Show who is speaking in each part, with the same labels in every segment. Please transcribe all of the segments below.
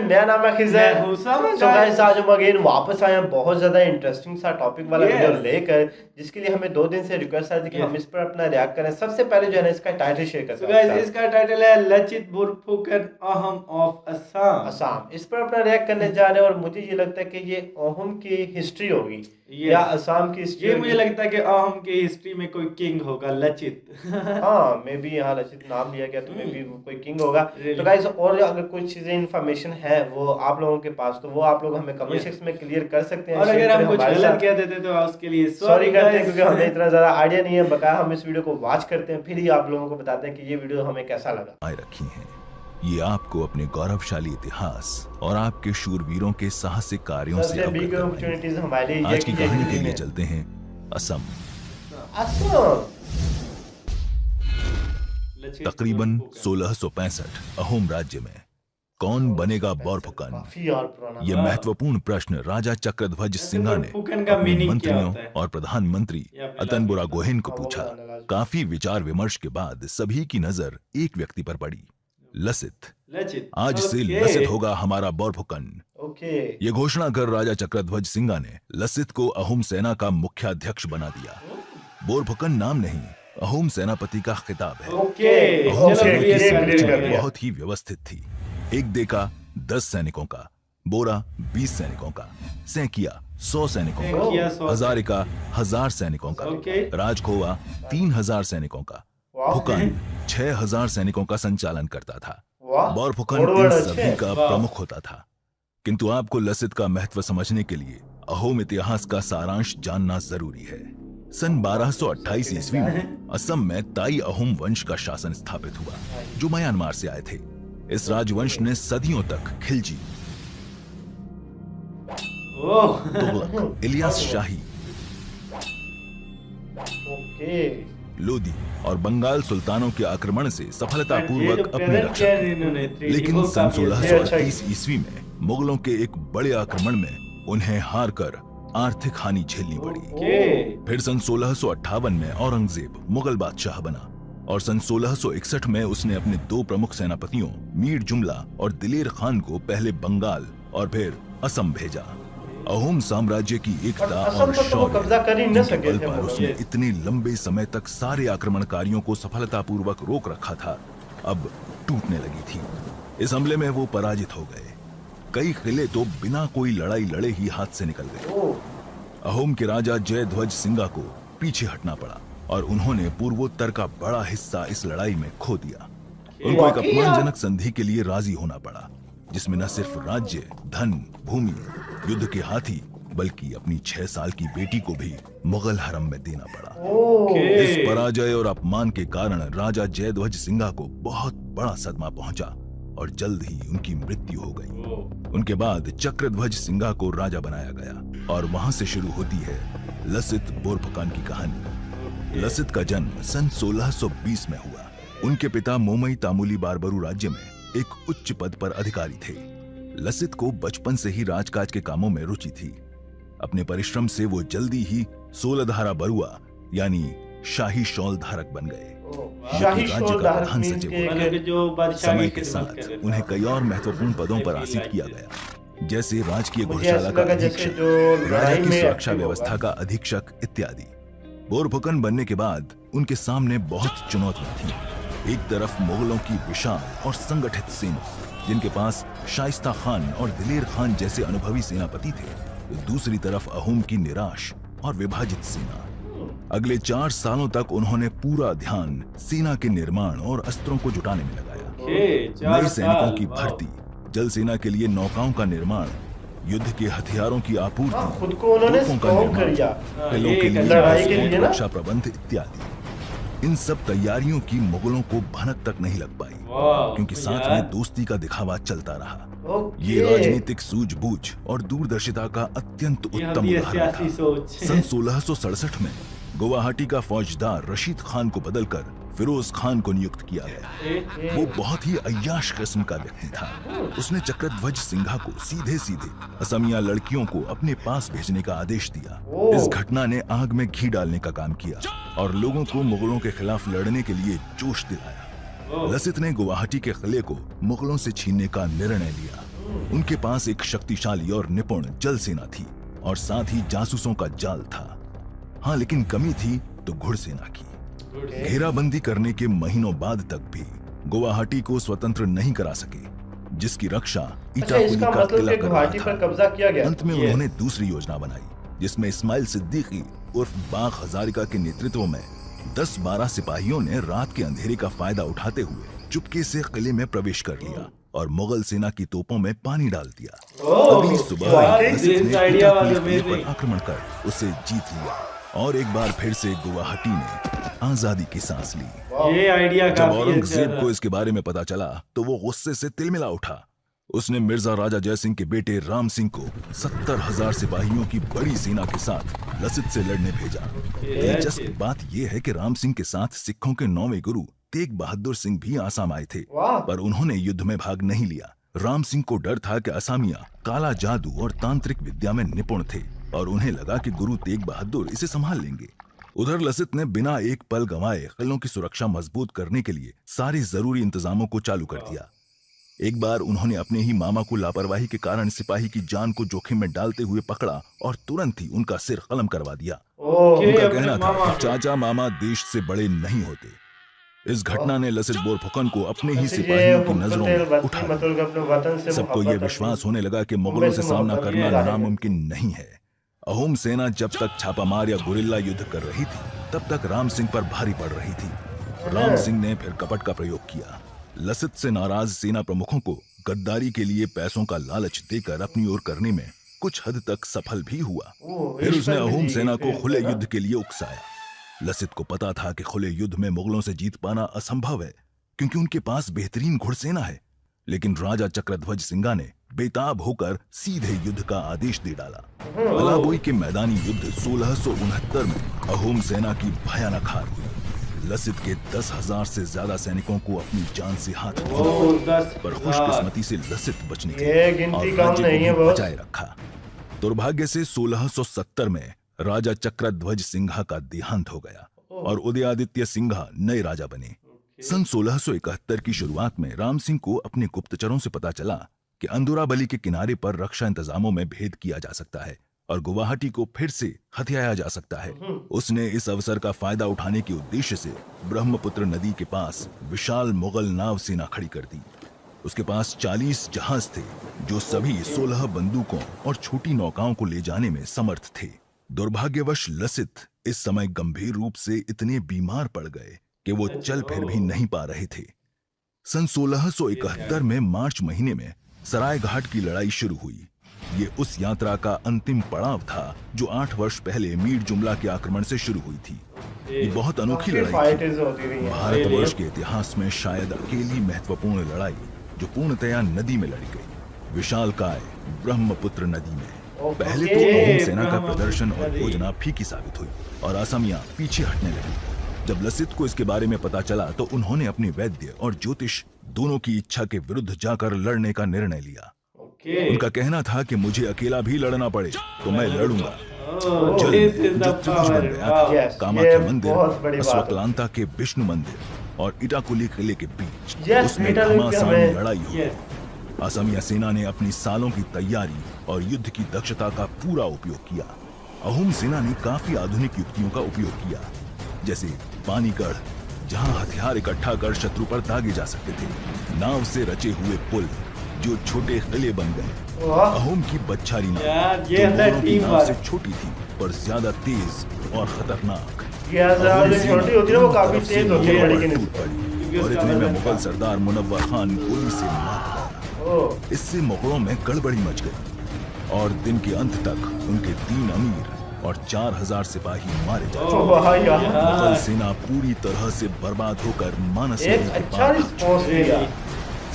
Speaker 1: मेरा नाम है खिजर। तो गाइस आज हम अगेन वापस आए हैं बहुत ज्यादा इंटरेस्टिंग सा टॉपिक वाला वीडियो लेकर, जिसके लिए हमें 2 दिन से रिक्वेस्ट आ रही थी कि हम इस पर अपना रिएक्ट करें। सबसे पहले जो है ना इसका टाइटल शेयर करते हैं।
Speaker 2: गाइस इसका टाइटल है लचित बोरफुकन अहम ऑफ असम।
Speaker 1: असम, इस पर अपना रिएक्ट करने जा रहे हैं और मुझे ये लगता है कि ये अहम की हिस्ट्री होगी या असम की हिस्ट्री।
Speaker 2: ये मुझे लगता है कि अहम की हिस्ट्री में कोई किंग होगा लचित।
Speaker 1: हाँ मे बी यहाँ लचित नाम लिया गया तो मे बी कोई किंग होगा। तो गाइस और अगर कुछ चीजें इन्फॉर्मेशन है वो आप लोगों के पास तो वो आप लोग हमें कमेंट सेक्शन में क्लियर कर सकते हैं।
Speaker 2: और अगर हम कुछ गलत कह देते तो उसके लिए
Speaker 1: सॉरी करते हैं क्योंकि हमें इतना ज्यादा आइडिया नहीं है। बकाया हम इस वीडियो को वॉच करते हैं फिर ही आप लोगों को बताते हैं कि ये वीडियो हमें कैसा लगा।
Speaker 3: रखी हैं ये आपको अपने गौरवशाली इतिहास और आपके शूरवीरों के साहसिक कार्यों से अवगत कराएंगे। आज की कहानी के लिए चलते हैं असम। तकरीबन 1665 अहोम राज्य में कौन बनेगा बोरफुकन? ये महत्वपूर्ण प्रश्न राजा चक्रध्वज सिंघा ने अपने मंत्रियों और प्रधानमंत्री अतन बुरागोहेन को पूछा। काफी विचार विमर्श के बाद सभी की नजर एक व्यक्ति पर पड़ी, लसित। आज से लसित होगा हमारा बोरफुकन। ये घोषणा कर राजा चक्रध्वज सिंघा ने लसित को अहोम सेना का मुख्याध्यक्ष बना दिया। बोरफुकन नाम नहीं, अहोम सेनापति का खिताब है। अहोम सेना की संरचना बहुत ही व्यवस्थित थी। एक देका 10 सैनिकों का, बोरा 20 सैनिकों का, सैकिया 100 सैनिकों का, हजारिका 1000 सैनिकों का, राजखोवा 3000 सैनिकों का, फुकन 6000 सैनिकों का संचालन करता था। बोरफुकन इन सभी का प्रमुख होता था। किंतु आपको लसित का महत्व समझने के लिए अहोम इतिहास का सारांश जानना जरूरी है। सन 1228 ईस्वी में असम में ताई अहोम वंश का शासन स्थापित हुआ जो म्यांमार से आए थे। इस राजवंश ने सदियों तक खिलजी, तुगलक, इलियास शाही, लोदी और बंगाल सुल्तानों के आक्रमण से सफलतापूर्वक अपनी रक्षा की। लेकिन सन 1638 ईस्वी में मुगलों के एक बड़े आक्रमण में उन्हें हार कर आर्थिक हानि झेलनी पड़ी। फिर सन 1658 में औरंगजेब मुगल बादशाह बना और सन 1661 में उसने अपने 2 प्रमुख सेनापतियों मीर जुमला और दिलेर खान को पहले बंगाल और फिर असम भेजा। अहोम साम्राज्य की एकता और शौर्य के बल पर उसने इतने लंबे समय तक सारे आक्रमणकारियों को सफलतापूर्वक रोक रखा था, अब टूटने लगी थी। इस हमले में वो पराजित हो गए। कई किले तो बिना कोई लड़ाई लड़े ही हाथ से निकल गए। अहोम के राजा जयध्वज सिंघा को पीछे हटना पड़ा और उन्होंने पूर्वोत्तर का बड़ा हिस्सा इस लड़ाई में खो दिया। उनको एक अपमानजनक संधि के लिए राजी होना पड़ा जिसमें न सिर्फ राज्य, धन, भूमि, युद्ध के हाथी बल्कि अपनी 6 साल की बेटी को भी मुगल हरम में देना पड़ा। इस पराजय और अपमान के कारण राजा जयध्वज सिंघा को बहुत बड़ा सदमा पहुंचा और जल्द ही उनकी मृत्यु हो गई। उनके बाद चक्रध्वज सिंघा को राजा बनाया गया और वहां से शुरू होती है लसित बोरफुकन की कहानी। लसित का जन्म सन 1620 में हुआ। उनके पिता मोमई तामुली बारबरू राज्य में एक उच्च पद पर अधिकारी थे। लसित को बचपन से ही राजकाज के कामों में रुचि थी। अपने परिश्रम से वो जल्दी ही 16 धारा बरुआ यानी शाही शॉल धारक बन गए, जो कि राज्य का प्रधान सचिव हुए। समय के साथ उन्हें कई और महत्वपूर्ण पदों पर आसीन किया गया, जैसे राजकीय घोषाला का अधीक्षक, राजा की सुरक्षा व्यवस्था का अधीक्षक इत्यादि। बोरफुकन बनने के बाद उनके सामने बहुत चुनौतियां थी। एक तरफ मुगलों की विशाल और संगठित सेना, जिनके पास शाइस्ता खान और दिलेर खान जैसे अनुभवी सेनापति थे, तो दूसरी तरफ अहोम की निराश और विभाजित सेना। अगले 4 सालों तक उन्होंने पूरा ध्यान सेना के निर्माण और अस्त्रों को जुटाने में लगाया। नए सैनिकों की भर्ती, जल सेना के लिए नौकाओं का निर्माण, युद्ध के हथियारों की आपूर्ति,
Speaker 1: खुद को उन्होंने
Speaker 3: किलों के लिए रक्षा प्रबंध इत्यादि। इन सब तैयारियों की मुगलों को भनक तक नहीं लग पाई, क्योंकि साथ में दोस्ती का दिखावा चलता रहा। ये राजनीतिक सूझबूझ और दूरदर्शिता का अत्यंत उत्तम उदाहरण था। सन 1667 में गुवाहाटी का फौजदार रशीद खान को बदलकर फिरोज खान को नियुक्त किया गया। वो बहुत ही अय्याश किस्म का व्यक्ति था। उसने चक्रध्वज सिंघा को सीधे सीधे असमिया लड़कियों को अपने पास भेजने का आदेश दिया। इस घटना ने आग में घी डालने का काम किया और लोगों को मुगलों के खिलाफ लड़ने के लिए जोश दिलाया। लसित ने गुवाहाटी के किले को मुगलों से छीनने का निर्णय लिया उनके पास एक शक्तिशाली और निपुण जल सेना थी और साथ ही जासूसों का जाल था। हाँ, लेकिन कमी थी तो घुड़सेना की। घेराबंदी करने के महीनों बाद तक भी गुवाहाटी को स्वतंत्र नहीं करा सके, जिसकी रक्षा इटाकुली का किला कर रहा
Speaker 1: गुवाहाटी पर कब्जा किया गया।
Speaker 3: अंत में उन्होंने दूसरी योजना बनाई, जिसमें इस्माइल सिद्दीकी उर्फ बाग हजारिका के नेतृत्व में 10-12 सिपाहियों ने रात के अंधेरे का फायदा उठाते हुए चुपके से किले में प्रवेश कर लिया और मुगल सेना की तोपों में पानी डाल दिया। अगली सुबह लसित ने इटाकुली पर आक्रमण कर उसे जीत लिया और एक बार फिर से गुवाहाटी ने आजादी की सांस ली।
Speaker 2: ये आइडिया
Speaker 3: जब औरंगजेब को इसके बारे में पता चला तो वो गुस्से से तिलमिला उठा। उसने मिर्जा राजा जयसिंह के बेटे राम सिंह को 70,000 सिपाहियों की बड़ी सेना के साथ लसित से लड़ने भेजा। दिलचस्प बात यह है कि राम सिंह के साथ सिखों के 9वें गुरु तेग बहादुर सिंह भी आसाम आए थे, पर उन्होंने युद्ध में भाग नहीं लिया। राम सिंह को डर था कि असामिया काला जादू और तांत्रिक विद्या में निपुण थे और उन्हें लगा कि गुरु तेग बहादुर इसे संभाल लेंगे। उधर लसित ने बिना एक पल गंवाए किलों की सुरक्षा मजबूत करने के लिए सारे जरूरी इंतजामों को चालू कर दिया। एक बार उन्होंने अपने ही मामा को लापरवाही के कारण सिपाही की जान को जोखिम में डालते हुए पकड़ा और तुरंत ही उनका सिर कलम करवा दिया। उनका कहना था कि चाचा मामा देश से बड़े नहीं होते। इस घटना ने लसित बोरफुकन को अपने ही सिपाहियों की नजरों में उठा। सबको यह विश्वास होने लगा कि मुगलों से सामना करना नामुमकिन नहीं है। अहोम सेना जब तक छापामार या गुरिल्ला युद्ध कर रही थी, तब तक राम सिंह पर भारी पड़ रही थी। राम सिंह ने फिर कपट का प्रयोग किया। लसित से नाराज सेना प्रमुखों को गद्दारी के लिए पैसों का लालच देकर अपनी ओर करने में कुछ हद तक सफल भी हुआ। फिर उसने अहोम सेना को खुले युद्ध के लिए उकसाया। लसित को पता था कि खुले युद्ध में मुगलों से जीत पाना असंभव है, क्योंकि उनके पास बेहतरीन घुड़सेना है। लेकिन राजा चक्रध्वज सिंघा ने बेताब होकर सीधे युद्ध का आदेश दे डाला। अलाबोई के मैदानी युद्ध 1669 में अहोम सेना की भयानक हार हुई। लसित के 10,000 से ज्यादा सैनिकों को अपनी जान से हाथ धोना, पर खुशकिस्मती से लसित बच निकले और राज्य को बचाए रखा। दुर्भाग्य से 1670 में राजा चक्रध्वज सिंघा का देहांत हो गया और उदयादित्य सिंघा नए राजा बने। सन 1671 की शुरुआत में राम सिंह को अपने गुप्तचरों से पता चला कि अंदुराबली के किनारे पर रक्षा इंतजामों में भेद किया जा सकता है और गुवाहाटी को फिर से हथियाया जा सकता है। उसने इस अवसर का फायदा उठाने के उद्देश्य से ब्रह्मपुत्र नदी के पास विशाल मुगल नाव सेना खड़ी कर दी। उसके पास 40 जहाज थे, जो सभी 16 बंदूकों और छोटी नौकाओं को ले जाने में समर्थ थे। दुर्भाग्यवश लसित इस समय गंभीर रूप से इतने बीमार पड़ गए कि वो चल फिर भी नहीं पा रहे थे। सन 1671 में मार्च महीने में सरायघाट की लड़ाई शुरू हुई। ये उस यात्रा का अंतिम पड़ाव था जो 8 वर्ष पहले मीर जुमला के आक्रमण से शुरू हुई थी। ये बहुत अनोखी लड़ाई थी। भारतवर्ष के इतिहास में शायद अकेली महत्वपूर्ण लड़ाई जो पूर्णतया नदी में लड़ी गई, विशालकाय ब्रह्मपुत्र नदी में। पहले तो अहोम सेना का प्रदर्शन और योजना फीकी साबित हुई और असमिया पीछे हटने लगी। जब लसित को इसके बारे में पता चला तो उन्होंने अपने वैद्य और ज्योतिष दोनों की इच्छा के विरुद्ध जाकर लड़ने का निर्णय लिया। उनका कहना था कि मुझे अकेला भी लड़ना पड़े तो मैं लड़ूंगा। जल्द जो त्रिभुज बन गया था, कामाख्या मंदिर, अस्वक्लांता के विष्णु मंदिर और इटाकुली किले के बीच, उसमें घमासान लड़ाई हुई। असमिया सेना ने अपनी सालों की तैयारी और युद्ध की दक्षता का पूरा उपयोग किया। अहोम सेना ने काफी आधुनिक युक्तियों का उपयोग किया, जैसे पानीगढ़, जहां हथियार इकट्ठा कर शत्रु पर दागे जा सकते थे, नाव से रचे हुए पुल जो छोटे किले बन गए, अहोम की बच्छारी नाव जो मोरों की नाव से छोटी थी पर ज्यादा तेज और खतरनाक।
Speaker 1: छोटी होती है वो काफी तेज होती है बड़ी की
Speaker 3: निस्बत, और इतने में मुगल सरदार मुनव्वर खान गोली से मार गया। इससे मुगलों में गड़बड़ी मच गई और दिन के अंत तक उनके 3 अमीर और 4000 सिपाही मारे जा चुके। मुगल सेना पूरी तरह से बर्बाद होकर मानस नदी के पार पहुंच गई।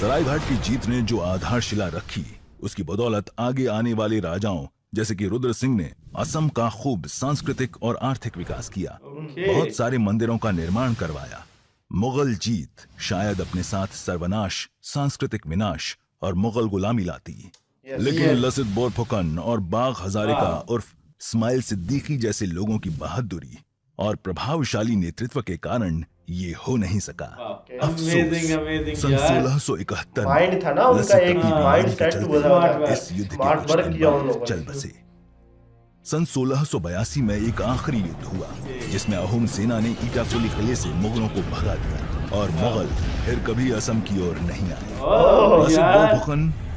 Speaker 3: सरायघाट की जीत ने जो आधारशिला रखी, उसकी बदौलत आगे आने वाले राजाओं जैसे कि रुद्र सिंह ने असम का खूब सांस्कृतिक और आर्थिक विकास किया, बहुत सारे मंदिरों का निर्माण करवाया। मुगल जीत शायद अपने साथ सर्वनाश, सांस्कृतिक विनाश और मुगल गुलामी लाती, लेकिन लसित बोरफुकन और बाग हजारिका उर्फ इस्माइल सिद्दीकी जैसे लोगों की बहादुरी और प्रभावशाली नेतृत्व के कारण ये हो नहीं सका।
Speaker 2: अमेजिंग
Speaker 3: सन
Speaker 2: यार।
Speaker 3: 1671
Speaker 1: माइंड था ना उनका, एक माइंड सेट हुआ था,
Speaker 3: इस युद्ध के
Speaker 1: स्मार्ट
Speaker 3: कुछ
Speaker 1: वर्क
Speaker 3: दिन
Speaker 1: किया उन
Speaker 3: बाद
Speaker 1: लोगों
Speaker 3: चल
Speaker 1: ने।
Speaker 3: बसे। सन 1682 में एक आखिरी युद्ध हुआ जिसमें अहोम सेना ने ईटाकोली किले से मुगलों को भगा दिया और मुगल फिर कभी असम की ओर नहीं आए।
Speaker 2: यार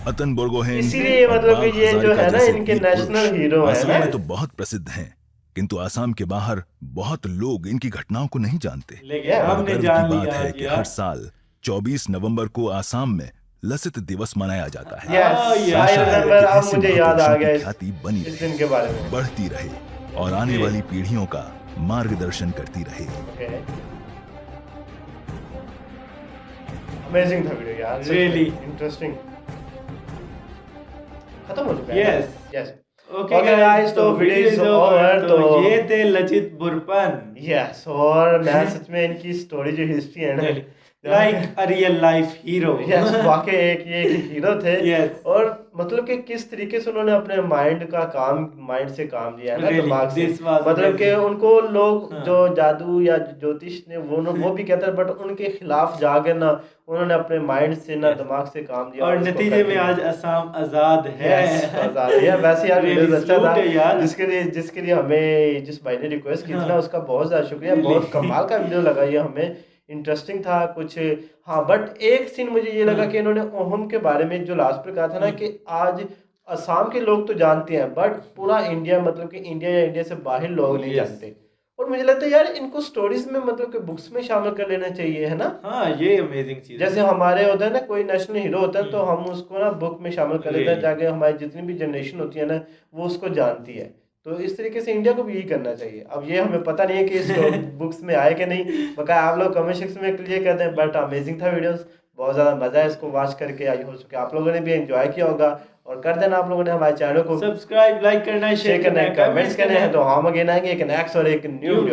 Speaker 3: अतन बोर्गोहेन
Speaker 1: इसीलिए मतलब कि ये जो है ना इनके नेशनल हीरो है
Speaker 3: असम
Speaker 1: ना।
Speaker 3: में तो बहुत प्रसिद्ध हैं, किंतु आसाम के बाहर बहुत लोग इनकी घटनाओं को नहीं जानते।
Speaker 2: लेकिन
Speaker 3: और
Speaker 2: हमने
Speaker 3: गर्व
Speaker 2: जान
Speaker 3: की बात
Speaker 2: लिया
Speaker 3: है
Speaker 2: आज
Speaker 3: कि
Speaker 2: यार।
Speaker 3: हर साल 24 नवंबर को आसाम में लसित दिवस मनाया जाता है।
Speaker 1: यस,
Speaker 3: आशा है
Speaker 1: रिमेंबर,
Speaker 3: कि
Speaker 1: अब
Speaker 3: ऐसे
Speaker 1: मुझे याद आ
Speaker 3: महापुरुषों
Speaker 1: गया
Speaker 3: की ख्याति बनी
Speaker 1: इस
Speaker 3: रहे,
Speaker 1: दिन के बारे में।
Speaker 3: बढ़ती रहे और आने वाली पीढ़ियों का मार्गदर्शन करती रहे।
Speaker 1: अमेजिंग था वीडियो यार,
Speaker 2: Really
Speaker 1: इंटरेस्टिंग। खत्म हो चुका है।
Speaker 2: Yes.
Speaker 1: Yes.
Speaker 2: Okay
Speaker 1: Okay, guys, तो वीडियो इज ओवर।
Speaker 2: तो ये थे लचित बुरपन,
Speaker 1: यस, और मैं सच में इनकी स्टोरी जो हिस्ट्री है ना,
Speaker 2: like a real life hero.
Speaker 1: Yes, वाकई ये एक हीरो थे।
Speaker 2: Yes.
Speaker 1: और मतलब कि किस तरीके से उन्होंने अपने माइंड से काम लिया है ना,
Speaker 2: Really,
Speaker 1: दिमाग से।
Speaker 2: this was
Speaker 1: मतलब कि
Speaker 2: amazing.
Speaker 1: उनको लोग
Speaker 2: हाँ.
Speaker 1: जो जादू या ज्योतिष ने वो भी कहते हैं, बट उनके खिलाफ जाके ना उन्होंने अपने माइंड से ना
Speaker 2: Yes.
Speaker 1: दिमाग से काम लिया
Speaker 2: और
Speaker 1: उसको
Speaker 2: नतीजे में
Speaker 1: करके।
Speaker 2: आज असम आजाद है।
Speaker 1: Yes, आजाद है। वैसे यार
Speaker 2: Really
Speaker 1: वीडियो अच्छा था
Speaker 2: salute है यार।
Speaker 1: जिसके लिए हमें जिस भाई ने रिक्वेस्ट की थी ना,
Speaker 2: हाँ।
Speaker 1: उसका बहुत ज्यादा शुक्रिया।
Speaker 2: Really?
Speaker 1: बहुत कमाल का वीडियो लगा ये हमें, इंटरेस्टिंग था कुछ। हाँ, बट एक सीन मुझे ये लगा
Speaker 2: हाँ।
Speaker 1: कि इन्होंने ओहम के बारे में जो लास्ट पे कहा था ना कि आज असम के लोग तो जानते हैं, बट पूरा इंडिया, मतलब कि इंडिया या इंडिया से बाहर लोग नहीं
Speaker 2: Yes.
Speaker 1: जानते। और मुझे लगता है यार इनको स्टोरीज में मतलब कि बुक्स में शामिल कर लेना चाहिए, है ना।
Speaker 2: हाँ, ये अमेजिंग चीज है।
Speaker 1: जैसे हमारे होता है ना, कोई नेशनल हीरो होता है तो हम उसको ना बुक में शामिल कर लेते हैं, ताकि हमारी जितनी भी जनरेशन होती है ना वो उसको जानती है। तो इस तरीके से इंडिया को भी यही करना चाहिए। अब ये हमें पता नहीं है कि इसको बुक्स में आए कि नहीं, बकाया आप लोग कमेंट सेक्शन में क्लियर कर दें। बट अमेजिंग था वीडियोस, बहुत ज़्यादा मज़ा है इसको वॉच करके। आई हो सके आप लोगों ने भी एंजॉय किया होगा, और कर देना आप लोगों ने हमारे चैनल को
Speaker 2: सब्सक्राइब, लाइक करना है,
Speaker 1: शेयर करना है, कमेंट्स करने हैं। तो हम अगेन आएंगे एक नेक्स्ट और एक न्यू वीडियो।